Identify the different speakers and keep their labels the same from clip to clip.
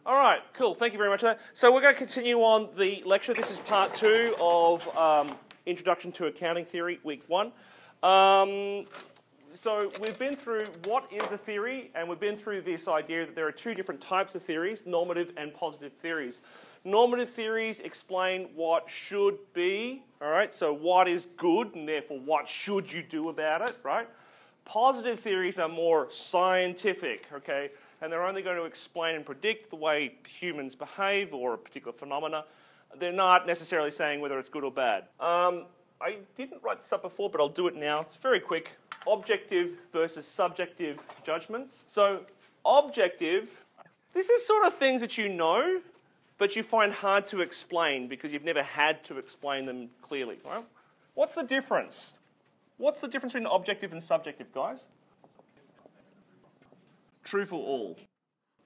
Speaker 1: All right, cool. Thank you very much for that. So we're going to continue on the lecture. This is part 2 of Introduction to Accounting Theory, week 1. So we've been through what is a theory, and we've been through this idea that there are two different types of theories, normative and positive theories. Normative theories explain what should be, all right? So what is good, and therefore what should you do about it, right? Positive theories are more scientific, okay? And they're only going to explain and predict the way humans behave or a particular phenomena. They're not necessarily saying whether it's good or bad. I didn't write this up before, but I'll do it now. It's very quick. Objective versus subjective judgments. So objective, this is sort of things that you know, but you find hard to explain because you've never had to explain them clearly. Right? What's the difference? What's the difference between objective and subjective, guys? True for all.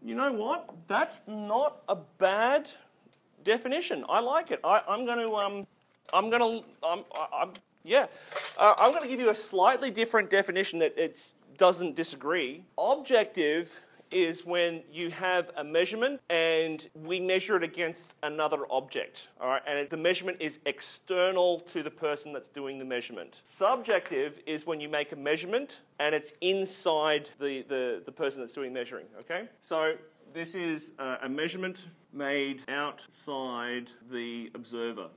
Speaker 1: You know what? That's not a bad definition. I like it. I'm going to give you a slightly different definition that it doesn't disagree. Objective is when you have a measurement and we measure it against another object, all right? And the measurement is external to the person that's doing the measurement. Subjective is when you make a measurement and it's inside the person that's doing measuring, okay? So this is a measurement made outside the observer,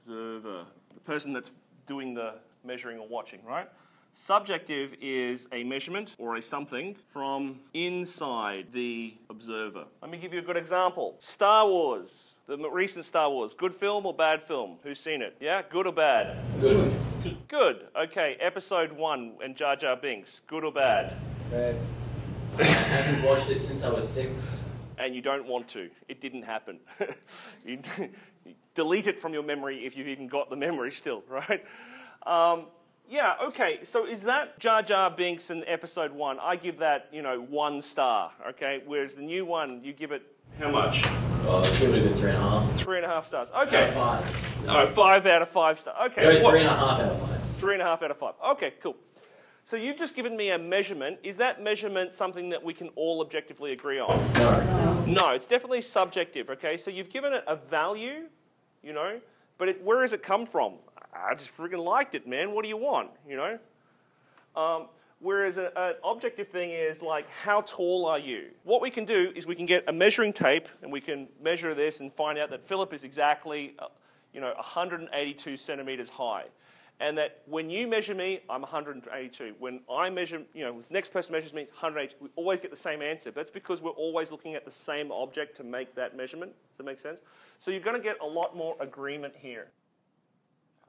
Speaker 1: the person that's doing the measuring or watching, right? Subjective is a measurement or a something from inside the observer. Let me give you a good example. Star Wars, the recent Star Wars, good film or bad film? Who's seen it? Yeah, good or bad?
Speaker 2: Good.
Speaker 1: Good. Okay, episode 1 and Jar Jar Binks, good or bad?
Speaker 2: Bad. I haven't watched it since I was 6.
Speaker 1: And you don't want to. It didn't happen. you delete it from your memory if you've even got the memory still, right? Yeah, okay, so is that Jar Jar Binks in episode 1? I give that, 1 star, okay? Whereas the new one, you give it how much?
Speaker 2: Oh, I'll give it a good 3.5.
Speaker 1: 3.5 stars, okay.
Speaker 2: Out of 5.
Speaker 1: No, 5 out of 5 stars, okay.
Speaker 2: No, 3.5 out of 5.
Speaker 1: 3.5 out of 5, okay, cool. So you've just given me a measurement. Is that measurement something that we can all objectively agree on?
Speaker 2: No.
Speaker 1: No, it's definitely subjective, okay? So you've given it a value, but where does it come from? I just freaking liked it, man. What do you want, Whereas an objective thing is like, how tall are you? What we can do is we can get a measuring tape and we can measure this and find out that Phillip is exactly, 182 centimeters high. And that when you measure me, I'm 182. When I measure, the next person measures me, 182. We always get the same answer. But that's because we're always looking at the same object to make that measurement. Does that make sense? So you're going to get a lot more agreement here.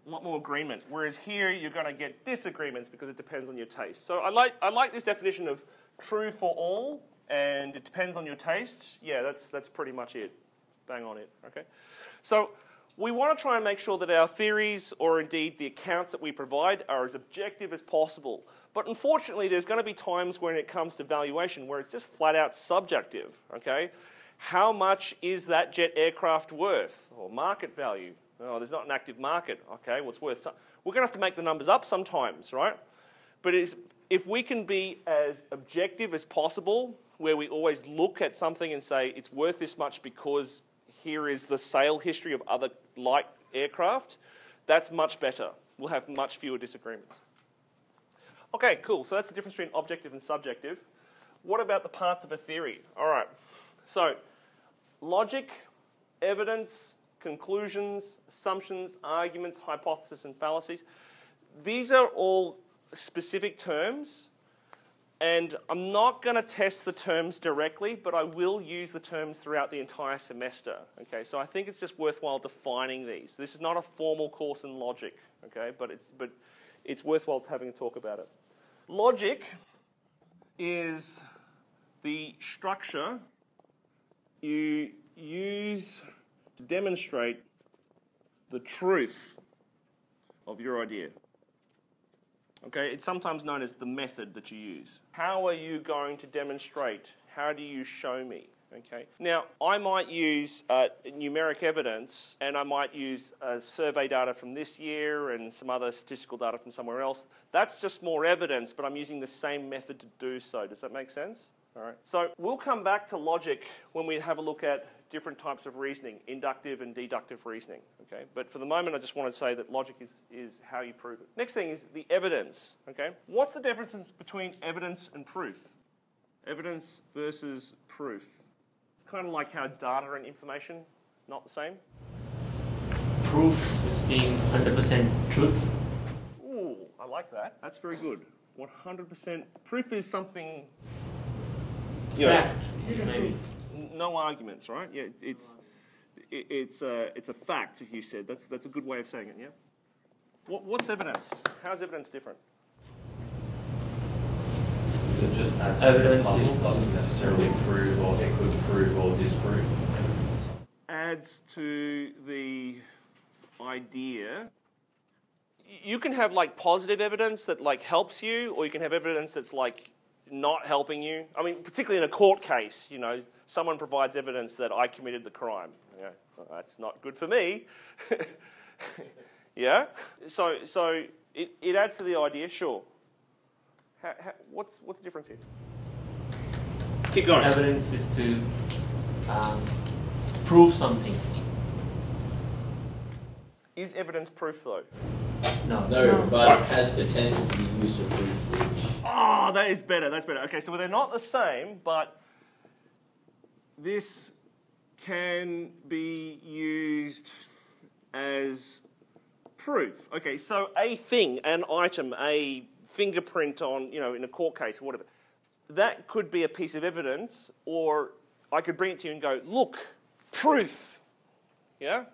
Speaker 1: A lot more agreement. Whereas here, you're going to get disagreements because it depends on your taste. So I like this definition of true for all, and it depends on your taste. Yeah, that's pretty much it. Bang on it, okay? So we want to try and make sure that our theories, or indeed the accounts that we provide, are as objective as possible. But unfortunately, there's going to be times when it comes to valuation where it's just flat out subjective, okay? How much is that jet aircraft worth, or market value? Oh, there's not an active market. Okay, what's worth? We're going to have to make the numbers up sometimes, right? But if we can be as objective as possible, where we always look at something and say it's worth this much because here is the sale history of other light aircraft, that's much better. We'll have much fewer disagreements. Okay, cool. So that's the difference between objective and subjective. What about the parts of a theory? All right. So logic, evidence, conclusions, assumptions, arguments, hypotheses, and fallacies. These are all specific terms, and I'm not going to test the terms directly, but I will use the terms throughout the entire semester. Okay, so I think it's just worthwhile defining these. This is not a formal course in logic, okay, but it's worthwhile having a talk about it. Logic is the structure you use to demonstrate the truth of your idea. Okay, it's sometimes known as the method that you use. How are you going to demonstrate? How do you show me? Okay. Now, I might use numeric evidence, and I might use survey data from this year and some other statistical data from somewhere else. That's just more evidence, but I'm using the same method to do so. Does that make sense? All right. So we'll come back to logic when we have a look at different types of reasoning, inductive and deductive reasoning. Okay. But for the moment, I just want to say that logic is how you prove it. Next thing is the evidence. Okay. What's the difference between evidence and proof? Evidence versus proof. It's kind of like how data and information, not the same.
Speaker 2: Proof is being 100% truth.
Speaker 1: Ooh, I like that. That's very good. 100%. Proof is something.
Speaker 2: Fact, maybe.
Speaker 1: No arguments, right? Yeah, it's a fact. If you said that's a good way of saying it. Yeah. What's evidence? How's evidence different?
Speaker 3: It just adds to the
Speaker 2: Evidence
Speaker 3: puzzle, doesn't necessarily prove, or it could prove or disprove.
Speaker 1: Adds to the idea. You can have like positive evidence that like helps you, or you can have evidence that's like not helping you. I mean, particularly in a court case, you know, someone provides evidence that I committed the crime. You know, well, that's not good for me. Yeah. So it adds to the idea. Sure. What's the difference here? Keep going.
Speaker 2: Evidence is to prove something.
Speaker 1: Is evidence proof though?
Speaker 2: No.
Speaker 4: But it has potential to be used to prove which.
Speaker 1: Oh, that is better. That's better. Okay, so they're not the same, but this can be used as proof. Okay, so a thing, an item, a fingerprint on, you know, in a court case or whatever, that could be a piece of evidence, or I could bring it to you and go, look, proof. Yeah?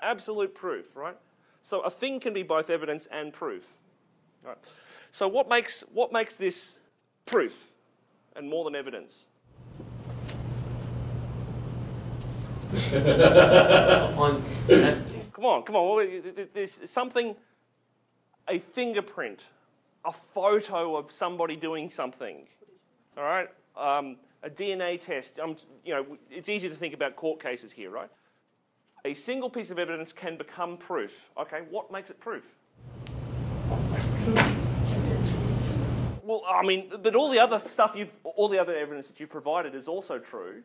Speaker 1: Absolute proof, right? So a thing can be both evidence and proof. Right. So what makes this proof and more than evidence?
Speaker 2: Upon testing.
Speaker 1: Come on. There's something, a fingerprint, a photo of somebody doing something. All right? A DNA test. You know, it's easy to think about court cases here, right? A single piece of evidence can become proof. Okay, what makes it proof? Well, I mean, but all the other evidence that you've provided is also true.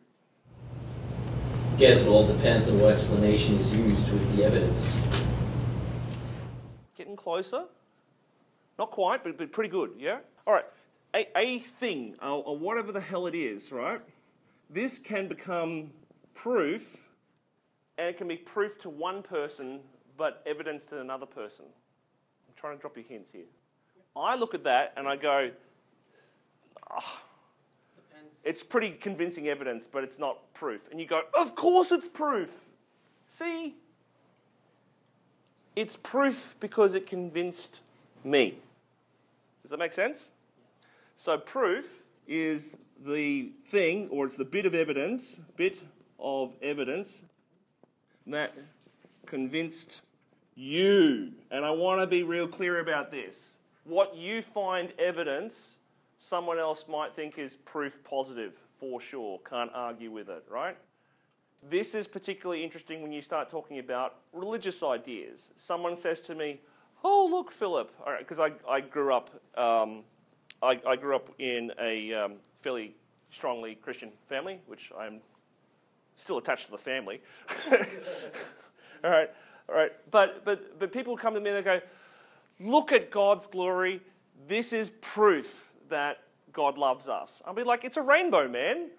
Speaker 4: Guess it all depends on what explanation is used with the evidence.
Speaker 1: Getting closer. Not quite, but pretty good, yeah? All right, a thing, or whatever the hell it is, right? This can become proof, and it can be proof to one person, but evidence to another person. I'm trying to drop you hints here. I look at that and I go, oh, it's pretty convincing evidence, but it's not proof. And you go, of course it's proof. See? It's proof because it convinced me. Does that make sense? So proof is the thing, or it's the bit of evidence that convinced you. And I want to be real clear about this. What you find evidence, someone else might think is proof positive, for sure. Can't argue with it, right? This is particularly interesting when you start talking about religious ideas. Someone says to me, oh, look, Phillip, because I grew up I grew up in a fairly strongly Christian family, which I'm still attached to the family. All right. But people come to me and they go, look at God's glory. This is proof that God loves us. I'll be like, it's a rainbow, man.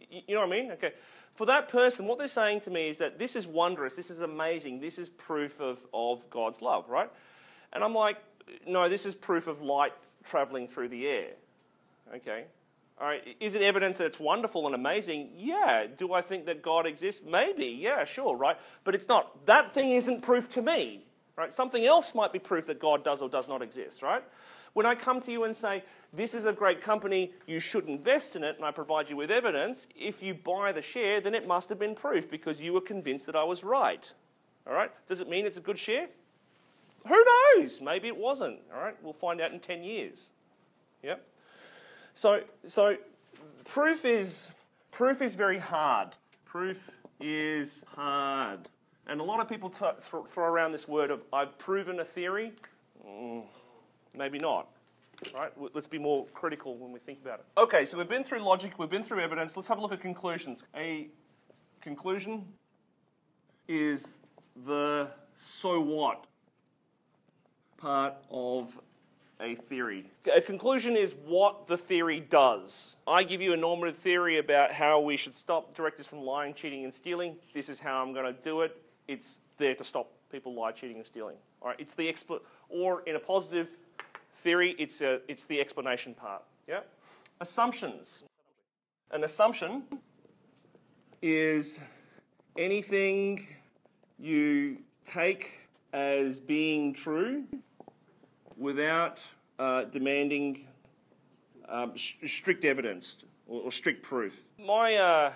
Speaker 1: You know what I mean? Okay. For that person, what they're saying to me is that this is wondrous, this is amazing, this is proof of God's love, right? And I'm like, no, this is proof of light traveling through the air. Okay. All right. Is it evidence that it's wonderful and amazing? Yeah. Do I think that God exists? Maybe. Yeah, sure, right? But it's not. That thing isn't proof to me, right? Something else might be proof that God does or does not exist, right? When I come to you and say, this is a great company, you should invest in it, and I provide you with evidence, if you buy the share, then it must have been proof because you were convinced that I was right. All right? Does it mean it's a good share? Who knows? Maybe it wasn't. All right? We'll find out in 10 years. Yep. So proof is very hard. Proof is hard. And a lot of people throw around this word of, I've proven a theory. Maybe not. Right? Let's be more critical when we think about it. Okay, so we've been through logic, we've been through evidence. Let's have a look at conclusions. A conclusion is the so what part of a theory. A conclusion is what the theory does. I give you a normative theory about how we should stop directors from lying, cheating, and stealing. This is how I'm going to do it. It's there to stop people lying, cheating, and stealing. All right, it's the or in a positive theory, it's the explanation part. Yeah. Assumptions. An assumption is anything you take as being true without demanding strict evidence or strict proof. My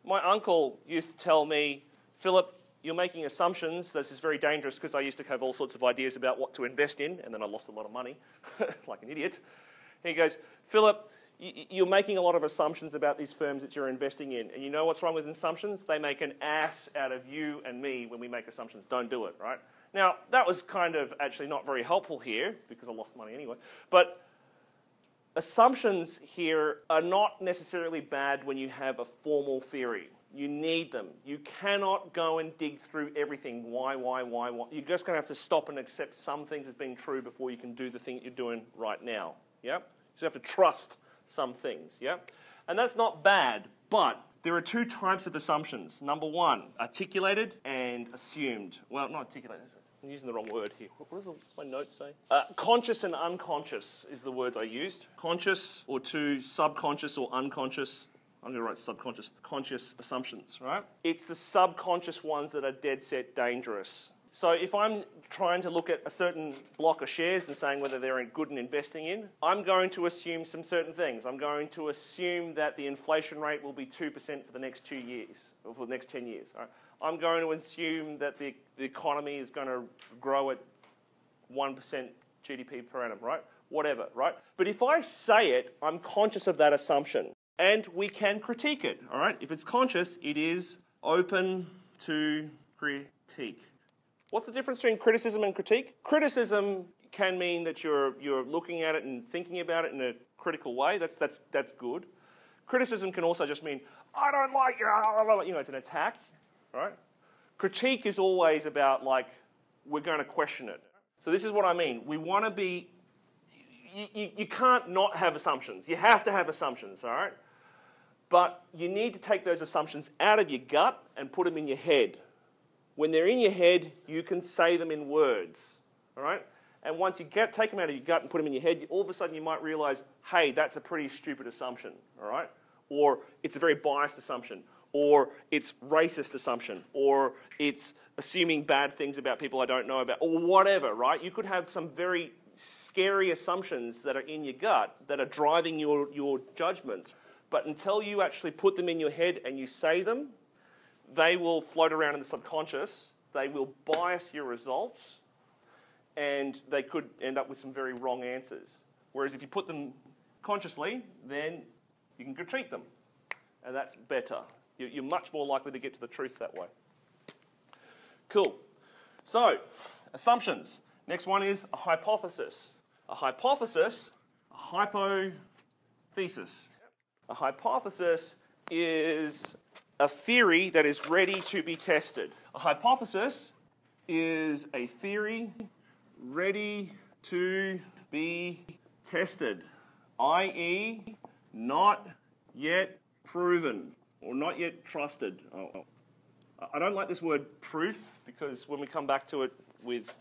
Speaker 1: uncle used to tell me, Philip, you're making assumptions. This is very dangerous because I used to have all sorts of ideas about what to invest in, and then I lost a lot of money, like an idiot. And he goes, Philip, you're making a lot of assumptions about these firms that you're investing in, and you know what's wrong with assumptions? They make an ass out of you and me when we make assumptions. Don't do it, right? Now, that was kind of actually not very helpful here, because I lost money anyway, but assumptions here are not necessarily bad when you have a formal theory. You need them. You cannot go and dig through everything. Why? You're just going to have to stop and accept some things as being true before you can do the thing that you're doing right now. Yeah? So you have to trust some things. Yeah? And that's not bad, but there are two types of assumptions. Number one, articulated and assumed. Well, not articulated. I'm using the wrong word here. What's my notes say? Conscious and unconscious is the words I used. Conscious, or two, subconscious or unconscious. I'm going to write subconscious. Conscious assumptions, right? It's the subconscious ones that are dead set dangerous. So if I'm trying to look at a certain block of shares and saying whether they're good in investing in, I'm going to assume some certain things. I'm going to assume that the inflation rate will be 2% for the next 2 years, or for the next 10 years. Right? I'm going to assume that the economy is going to grow at 1% GDP per annum, right? Whatever, right? But if I say it, I'm conscious of that assumption. And we can critique it, all right? If it's conscious, it is open to critique. What's the difference between criticism and critique? Criticism can mean that you're looking at it and thinking about it in a critical way. That's good. Criticism can also just mean, I don't like you, it's an attack, right? Critique is always about, like, we're going to question it. So this is what I mean. We want to be, you can't not have assumptions. You have to have assumptions, all right? But you need to take those assumptions out of your gut and put them in your head. When they're in your head, you can say them in words, all right? And once you take them out of your gut and put them in your head, all of a sudden you might realize, hey, that's a pretty stupid assumption, all right? Or it's a very biased assumption, or it's racist assumption, or it's assuming bad things about people I don't know about, or whatever, right? You could have some very scary assumptions that are in your gut that are driving your judgments. But until you actually put them in your head and you say them, they will float around in the subconscious, they will bias your results, and they could end up with some very wrong answers. Whereas if you put them consciously, then you can critique them, and that's better. You're much more likely to get to the truth that way. Cool. So, assumptions. Next one is a hypothesis. A hypothesis, a hypothesis. A hypothesis is a theory that is ready to be tested. A hypothesis is a theory ready to be tested, i.e. not yet proven or not yet trusted. I don't like this word proof because when we come back to it with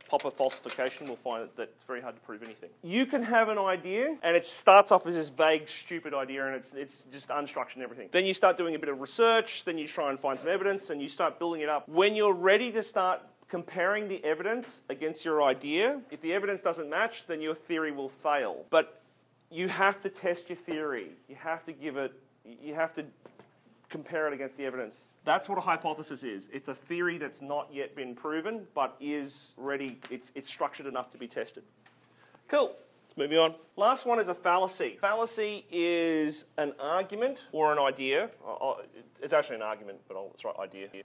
Speaker 1: proper falsification, we'll find that it's very hard to prove anything. You can have an idea, and it starts off as this vague, stupid idea, and it's just unstructured and everything. Then you start doing a bit of research, then you try and find some evidence, and you start building it up. When you're ready to start comparing the evidence against your idea, if the evidence doesn't match, then your theory will fail. But you have to test your theory. You have to compare it against the evidence. That's what a hypothesis is. It's a theory that's not yet been proven, but is ready. It's structured enough to be tested. Cool. Let's move on. Last one is a fallacy. Fallacy is an argument or an idea. It's actually an argument, but let's write idea here.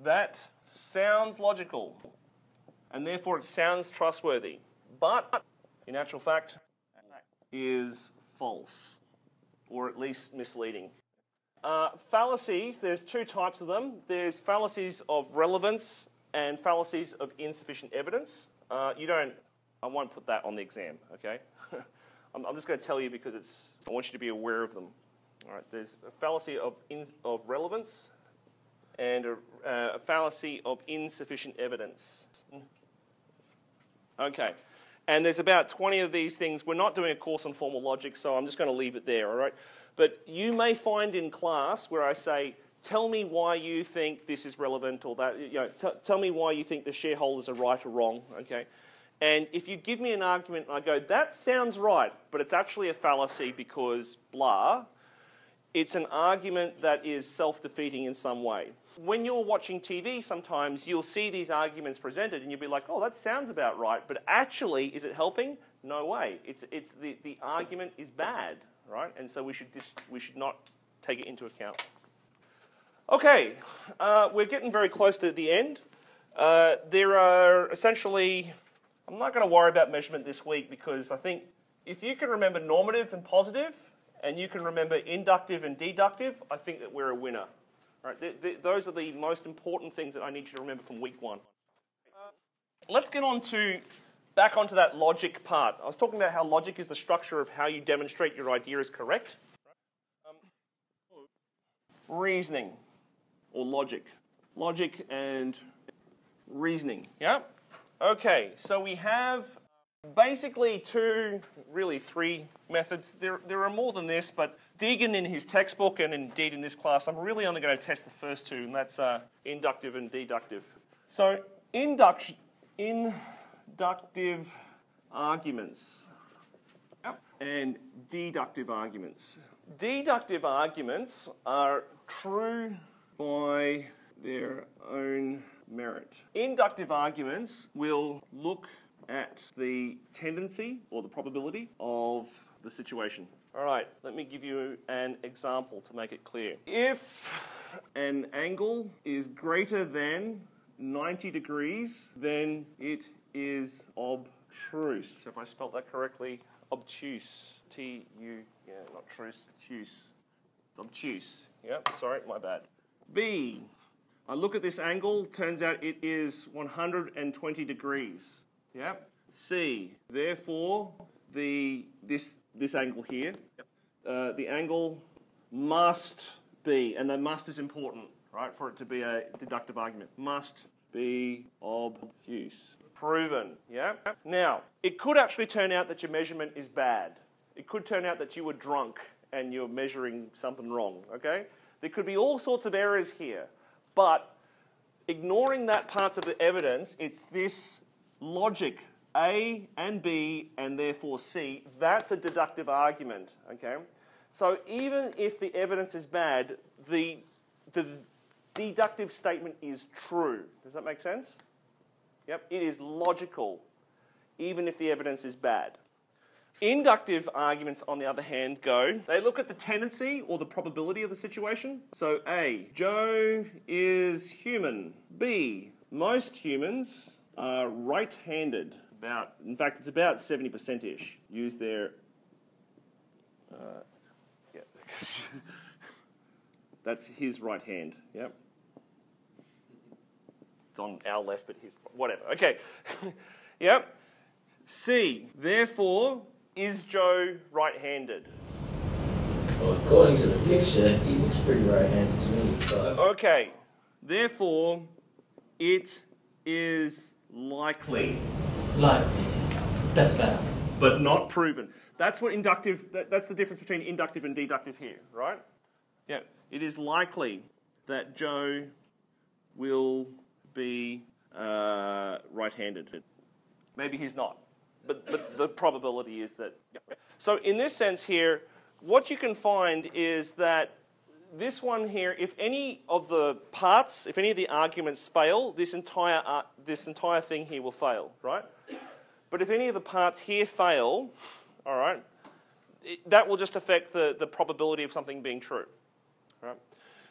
Speaker 1: That sounds logical, and therefore it sounds trustworthy. But, in actual fact, is false, or at least misleading. Fallacies, there's two types of them. There's fallacies of relevance and fallacies of insufficient evidence. I won't put that on the exam, okay? I'm just going to tell you because I want you to be aware of them. All right, there's a fallacy of relevance and a fallacy of insufficient evidence. Okay, and there's about 20 of these things. We're not doing a course on formal logic, so I'm just going to leave it there, all right? But you may find in class where I say, tell me why you think this is relevant or that, tell me why you think the shareholders are right or wrong, okay? And if you give me an argument and I go, that sounds right, but it's actually a fallacy because blah, it's an argument that is self-defeating in some way. When you're watching TV, sometimes you'll see these arguments presented and you'll be like, oh, that sounds about right, but actually, is it helping? No way. The argument is bad, right? And so we should not take it into account. Okay, we're getting very close to the end. There are essentially, I'm not going to worry about measurement this week because I think if you can remember normative and positive, and you can remember inductive and deductive, I think that we're a winner. All right, those are the most important things that I need you to remember from week one. Let's get back onto that logic part. I was talking about how logic is the structure of how you demonstrate your idea is correct. Reasoning, or logic. Logic and reasoning, yeah? Okay, so we have basically really three methods. There are more than this, but Deegan in his textbook and indeed in this class, I'm really only going to test the first two, and that's inductive and deductive. So inductive arguments and deductive arguments. Deductive arguments are true by their own merit. Inductive arguments will look at the tendency or the probability of the situation. All right, let me give you an example to make it clear. If an angle is greater than 90 degrees, then it is obtuse. If I spelled that correctly, obtuse. T-U, yeah, not truce, obtuse. It's obtuse. Yep, sorry, my bad. B, I look at this angle, turns out it is 120 degrees. Yep. C, therefore, this angle here, the angle must be, and the must is important, right, for it to be a deductive argument, must be obtuse. Proven, yeah? Now, it could actually turn out that your measurement is bad. It could turn out that you were drunk and you're measuring something wrong, okay? There could be all sorts of errors here, but ignoring that parts of the evidence, it's this logic, A and B, and therefore C, that's a deductive argument, okay? So even if the evidence is bad, the deductive statement is true. Does that make sense? Yep, it is logical, even if the evidence is bad. Inductive arguments, on the other hand, they look at the tendency or the probability of the situation. So A, Joe is human. B, most humans are right-handed. In fact, it's about 70%-ish. Use their, yeah. That's his right hand, yep. It's on our left, but his, whatever, okay. Yep. C, therefore, is Joe right-handed?
Speaker 4: Well, according to the picture, he looks pretty right-handed to me. But...
Speaker 1: Okay, therefore, it is likely.
Speaker 2: Likely. That's better.
Speaker 1: But not proven. That's what inductive, that's the difference between inductive and deductive here, right? Yeah, it is likely that Joe will be right-handed. Maybe he's not, but the probability is that. Yeah. So in this sense here, what you can find is that this one here, if any of the parts, if any of the arguments fail, this entire thing here will fail, right? But if any of the parts here fail, all right, that will just affect the probability of something being true, right?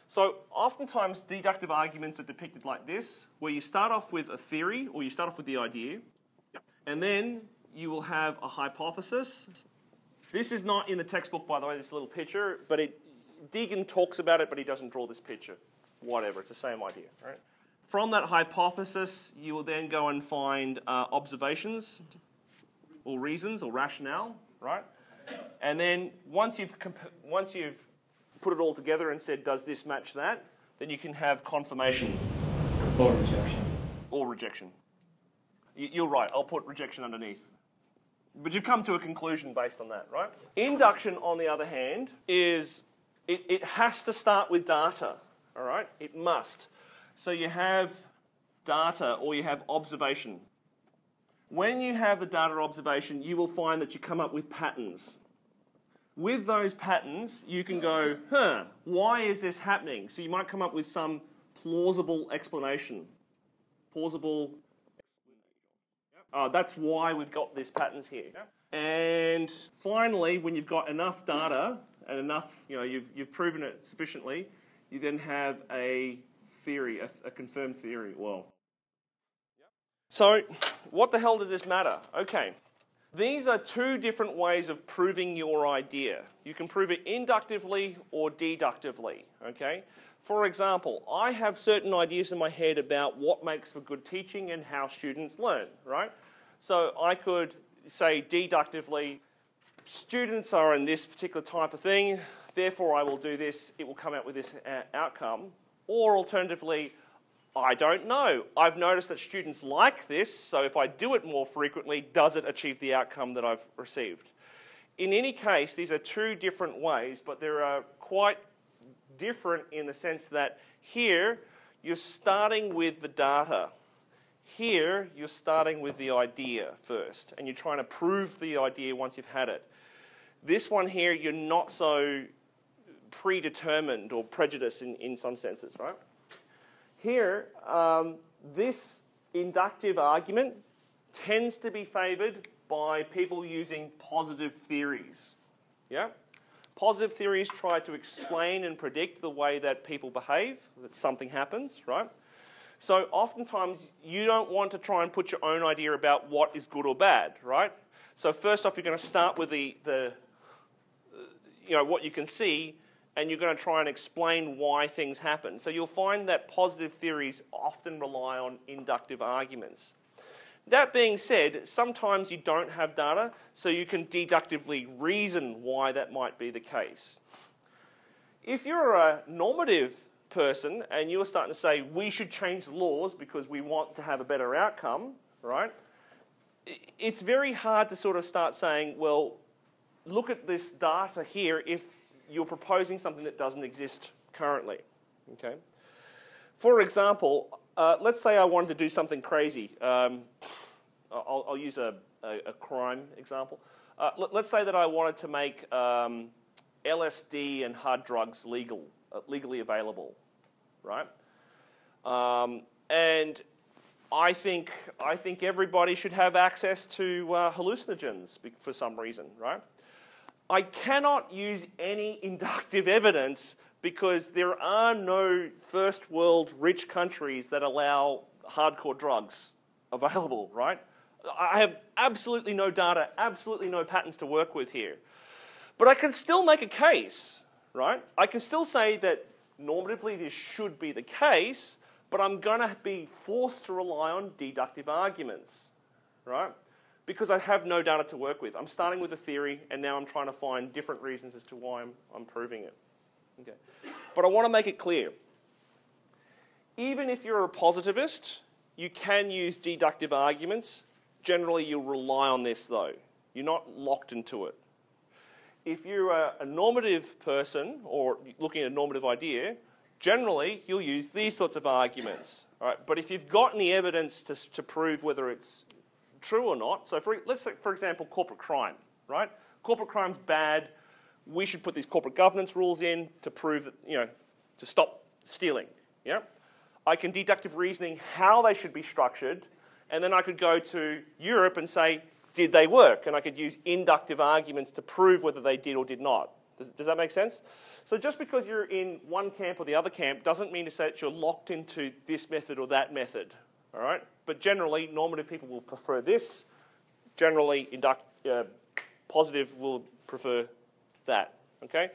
Speaker 1: So oftentimes deductive arguments are depicted like this, where you start off with a theory, or you start off with the idea, and then you will have a hypothesis, This is not in the textbook, by the way, this little picture, but Deegan talks about it, but he doesn't draw this picture. Whatever, it's the same idea, right? From that hypothesis, you will then go and find observations or reasons or rationale, right? And then once you've put it all together and said, does this match that, then you can have confirmation.
Speaker 3: Or rejection.
Speaker 1: Or rejection. You're right, I'll put rejection underneath. But you've come to a conclusion based on that, right? Induction, on the other hand, is, it has to start with data, all right? It must. So you have data or you have observation. When you have the data observation, you will find that you come up with patterns. With those patterns, you can go, why is this happening? So you might come up with some plausible explanation. Plausible explanation. That's why we've got these patterns here. And finally, when you've got enough data and enough, you've proven it sufficiently, you then have a theory, a confirmed theory. Well, so what the hell does this matter? Okay. These are two different ways of proving your idea. You can prove it inductively or deductively, okay? For example, I have certain ideas in my head about what makes for good teaching and how students learn, right? So I could say deductively, students are in this particular type of thing, therefore I will do this, it will come out with this outcome. Or alternatively, I don't know. I've noticed that students like this, so if I do it more frequently, does it achieve the outcome that I've received? In any case, these are two different ways, but they are quite different in the sense that here, you're starting with the data. Here, you're starting with the idea first, and you're trying to prove the idea once you've had it. This one here, you're not so predetermined or prejudiced in some senses, right? Here, this inductive argument tends to be favoured by people using positive theories. Yeah? Positive theories try to explain and predict the way that people behave, that something happens, right? So oftentimes, you don't want to try and put your own idea about what is good or bad, right? So first off, you're going to start with what you can see, and you're going to try and explain why things happen. So you'll find that positive theories often rely on inductive arguments. That being said, sometimes you don't have data, so you can deductively reason why that might be the case. If you're a normative person and you're starting to say, we should change the laws because we want to have a better outcome, right? It's very hard to sort of start saying, well, look at this data here if you're proposing something that doesn't exist currently, okay? For example, let's say I wanted to do something crazy. I'll use a crime example. Let's say that I wanted to make LSD and hard drugs legally available, right? And I think everybody should have access to hallucinogens for some reason, right? I cannot use any inductive evidence because there are no first world rich countries that allow hardcore drugs available, right? I have absolutely no data, absolutely no patterns to work with here. But I can still make a case, right? I can still say that normatively this should be the case, but I'm going to be forced to rely on deductive arguments, right? Because I have no data to work with. I'm starting with a theory, and now I'm trying to find different reasons as to why I'm proving it. Okay. But I want to make it clear. Even if you're a positivist, you can use deductive arguments. Generally, you'll rely on this, though. You're not locked into it. If you're a normative person, or looking at a normative idea, generally, you'll use these sorts of arguments. All right? But if you've got any evidence to prove whether it's true or not. So let's say, for example, corporate crime, right? Corporate crime's bad. We should put these corporate governance rules in to prove that, to stop stealing, yeah? I can deductive reasoning how they should be structured, and then I could go to Europe and say, did they work? And I could use inductive arguments to prove whether they did or did not. Does that make sense? So just because you're in one camp or the other camp doesn't mean to say that you're locked into this method or that method, all right? But generally, normative people will prefer this. Generally, positive will prefer that, okay?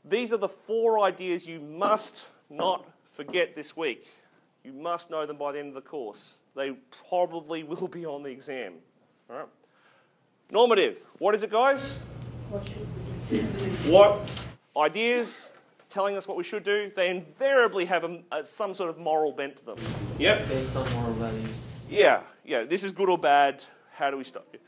Speaker 1: These are the 4 ideas you must not forget this week. You must know them by the end of the course. They probably will be on the exam, all right? Normative, what is it, guys?
Speaker 5: What should we do?
Speaker 1: What ideas telling us what we should do, they invariably have some sort of moral bent to them. Yep.
Speaker 4: Based on moral values.
Speaker 1: Yeah, this is good or bad. How do we stop it?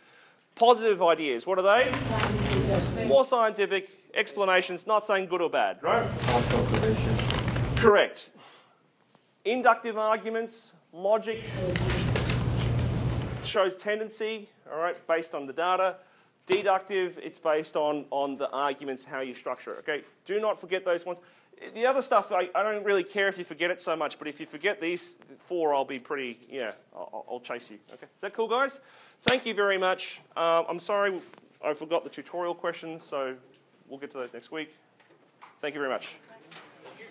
Speaker 1: Positive ideas, what are they? More scientific explanations, not saying good or bad, right?
Speaker 4: Past observation.
Speaker 1: Correct. Inductive arguments, logic shows tendency, all right, based on the data. Deductive, it's based on the arguments, how you structure it, okay? Do not forget those ones. The other stuff, I don't really care if you forget it so much, but if you forget these 4, I'll be pretty, I'll chase you, okay? Is that cool, guys? Thank you very much. I'm sorry I forgot the tutorial questions, so we'll get to those next week. Thank you very much.